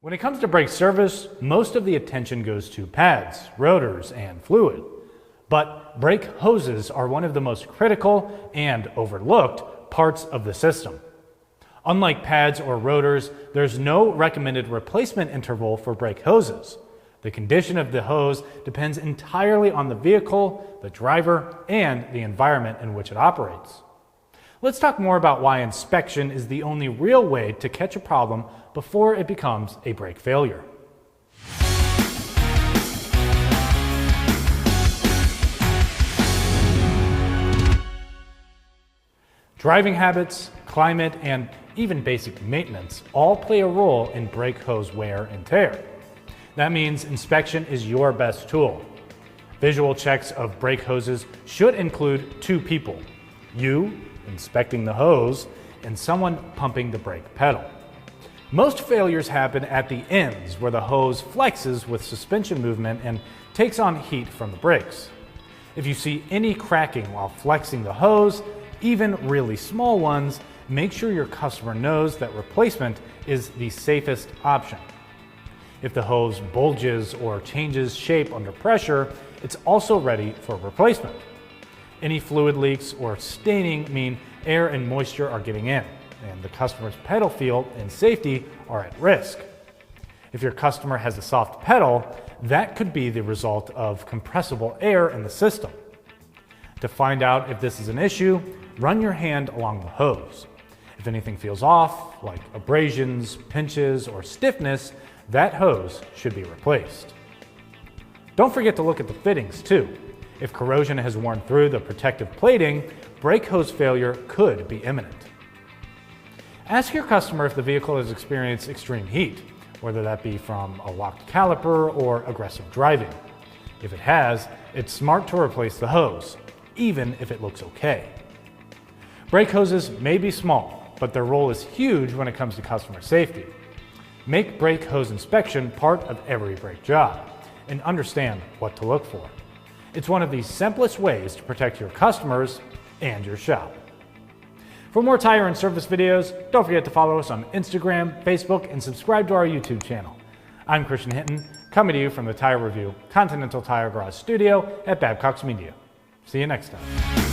When it comes to brake service, most of the attention goes to pads, rotors, and fluid. But brake hoses are one of the most critical and overlooked parts of the system. Unlike pads or rotors, there's no recommended replacement interval for brake hoses. The condition of the hose depends entirely on the vehicle, the driver, and the environment in which it operates. Let's talk more about why inspection is the only real way to catch a problem before it becomes a brake failure. Driving habits, climate, and even basic maintenance all play a role in brake hose wear and tear. That means inspection is your best tool. Visual checks of brake hoses should include two people: you, inspecting the hose, and someone pumping the brake pedal. Most failures happen at the ends where the hose flexes with suspension movement and takes on heat from the brakes. If you see any cracking while flexing the hose, even really small ones, make sure your customer knows that replacement is the safest option. If the hose bulges or changes shape under pressure, it's also ready for replacement. Any fluid leaks or staining mean air and moisture are getting in, and the customer's pedal feel and safety are at risk. If your customer has a soft pedal, that could be the result of compressible air in the system. To find out if this is an issue, run your hand along the hose. If anything feels off, like abrasions, pinches, or stiffness, that hose should be replaced. Don't forget to look at the fittings too. If corrosion has worn through the protective plating, brake hose failure could be imminent. Ask your customer if the vehicle has experienced extreme heat, whether that be from a locked caliper or aggressive driving. If it has, it's smart to replace the hose, even if it looks okay. Brake hoses may be small, but their role is huge when it comes to customer safety. Make brake hose inspection part of every brake job and understand what to look for. It's one of the simplest ways to protect your customers and your shop. For more tire and service videos, don't forget to follow us on Instagram, Facebook, and subscribe to our YouTube channel. I'm Christian Hinton, coming to you from the Tire Review Continental Tire Garage Studio at Babcock's Media. See you next time.